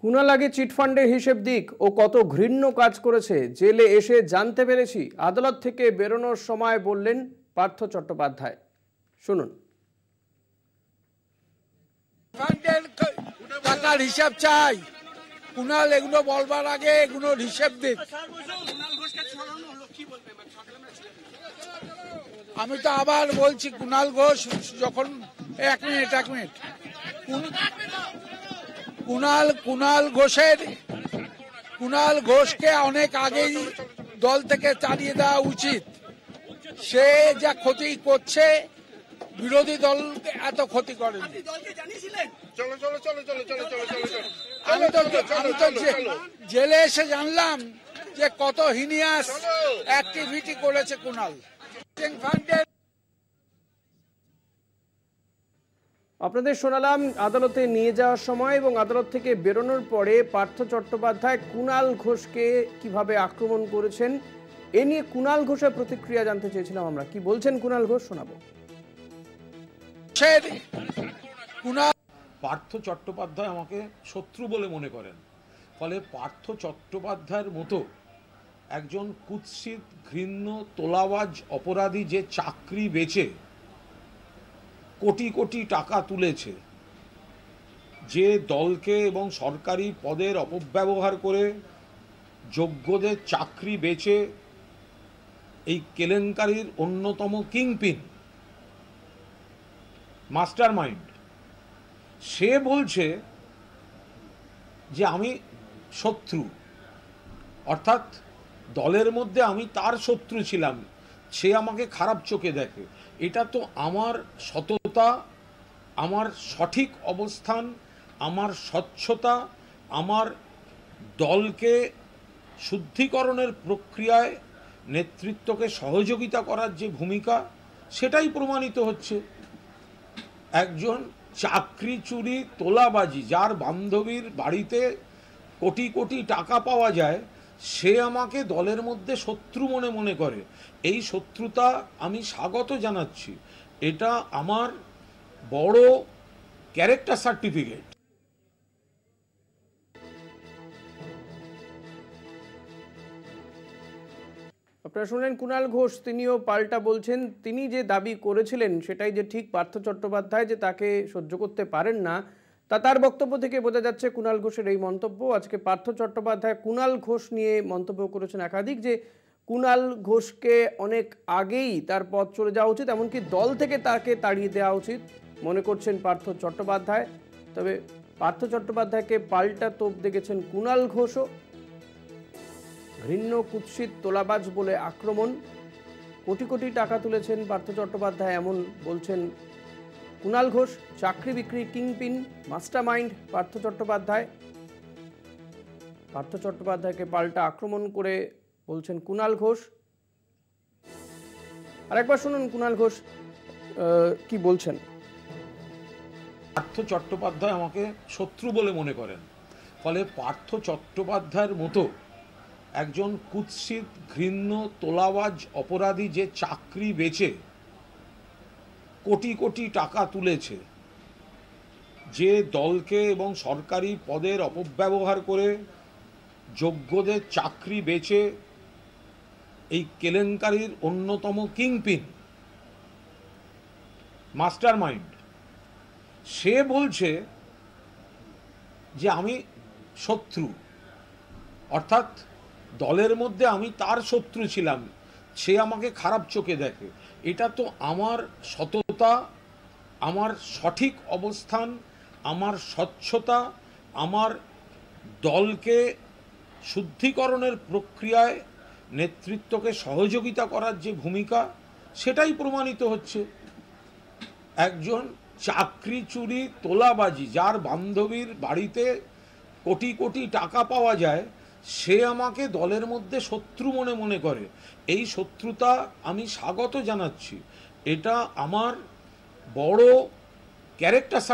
কুণাল আগে চিটফান্ডের হিসেব দিক ও কত ঘৃণ্য কাজ করেছে জেলে এসে জানতে পেরেছি, আদালত থেকে বেরোনোর সময় বললেন পার্থ চট্টোপাধ্যায়। শুনুন। টাকার হিসাব চাই, কুণাল এগুলো বলবার আগে এগুলোর হিসেব দিক। আমি তো আবার বলছি, কুণাল ঘোষ যখন এক মিনিট কুণাল ঘোষকে অনেক আগেই দল থেকে তাড়িয়ে দেওয়া উচিত। সে যা ক্ষতি করছে, বিরোধী দল এত ক্ষতি করে। আমি তো জেলে এসে জানলাম যে কত হিনিয়াস অ্যাক্টিভিটি করেছে কুণাল। আপনাদের শোনালাম আদালতে নিয়ে যাওয়ার সময় এবং আদালত থেকে বেরোনোর পরে পার্থ চট্টোপাধ্যায় কুণাল ঘোষকে কিভাবে আক্রমণ করেছেন, এ নিয়ে কুণাল ঘোষের প্রতিক্রিয়া জানতে চেয়েছিলাম আমরা। কি বলছেন কুণাল ঘোষ, শোনাবো। পার্থ চট্টোপাধ্যায় আমাকে শত্রু বলে মনে করেন, ফলে পার্থ চট্টোপাধ্যায়ের মতো একজন কুৎসিত ঘৃণ্য তোলাবাজ অপরাধী যে চাকরি বেচে কোটি কোটি টাকা তুলেছে, যে দলকে এবং সরকারি পদের অপব্যবহার করে যোগ্যদের চাকরি বেচে এই কেলেঙ্কারির অন্যতম কিংপিন মাস্টার মাইন্ড, সে বলছে যে আমি শত্রু, অর্থাৎ দলের মধ্যে আমি তার শত্রু ছিলাম, সে আমাকে খারাপ চোখে দেখে। এটা তো আমার সততা, আমার সঠিক অবস্থান, আমার স্বচ্ছতা, আমার দলকে শুদ্ধিকরণের প্রক্রিয়ায় নেতৃত্বকে সহযোগিতা করার যে ভূমিকা, সেটাই প্রমাণিত হচ্ছে। একজন চাকরি চুরি তোলাবাজি, যার বান্ধবীর বাড়িতে কোটি কোটি টাকা পাওয়া যায়, সে আমাকে দলের মধ্যে শত্রু মনে করে। এই শত্রুতা আমি স্বাগত জানাচ্ছি। এটা আমার বড় ক্যারেক্টার সার্টিফিকেট। আপনারা শুনলেন কুণাল ঘোষ, তিনিও পাল্টা বলছেন। তিনি যে দাবি করেছিলেন সেটাই যে ঠিক, পার্থ চট্টোপাধ্যায় যে তাকে সহ্য করতে পারেন না, তা তার বক্তব্য থেকে বোঝা যাচ্ছে কুণাল ঘোষের এই মন্তব্য। আজকে পার্থ চট্টোপাধ্যায় কুণাল ঘোষ নিয়ে মন্তব্য করেছেন একাধিক, যে কুণাল ঘোষকে অনেক আগেই তার পদ চলে যাওয়া উচিত, এমনকি দল থেকে তাকে তাড়িয়ে দেওয়া উচিত মনে করছেন পার্থ চট্টোপাধ্যায়। তবে পার্থ চট্টোপাধ্যায়কে পাল্টা তোপ দেখেছেন কুণাল ঘোষও। ঘৃণ্য কুৎসিত তোলাবাজ বলে আক্রমণ, কোটি কোটি টাকা তুলেছেন পার্থ চট্টোপাধ্যায় এমন বলছেন কুণাল ঘোষ। চাকরি বিক্রি কিংপিন, মাস্টারমাইন্ড পার্থ চট্টোপাধ্যায়। পার্থ চট্টোপাধ্যায়কে পাল্টা আক্রমণ করে বলছেন কুণাল ঘোষ। আর একবার শুনুন কুণাল ঘোষ কি বলছেন। পার্থ চট্টোপাধ্যায় আমাকে শত্রু বলে মনে করেন, ফলে পার্থ চট্টোপাধ্যায়ের মতো একজন কুৎসিত ঘৃণ্য তোলাবাজ অপরাধী যে চাকরি বেচে কোটি কোটি টাকা তুলেছে, যে দলকে এবং সরকারি পদের অপব্যবহার করে যোগ্যদের চাকরি বেচে এই কেলেঙ্কারির অন্যতম কিংপিন মাস্টার মাইন্ড, সে বলছে যে আমি শত্রু, অর্থাৎ দলের মধ্যে আমি তার শত্রু ছিলাম, সে আমাকে খারাপ চোখে দেখে। এটা তো আমার সততা, আমার সঠিক অবস্থান, আমার স্বচ্ছতা, আমার দলকে শুদ্ধিকরণের প্রক্রিয়ায় নেতৃত্বকে সহযোগিতা করার যে ভূমিকা, সেটাই প্রমাণিত হচ্ছে। একজন চাকরি চুরি তোলাবাজি, যার বান্ধবীর বাড়িতে কোটি কোটি টাকা পাওয়া যায়, সে আমাকে দলের মধ্যে শত্রু মনে করে। এই শত্রুতা আমি স্বাগত জানাচ্ছি। এটা আমার বড় ক্যারেক্টার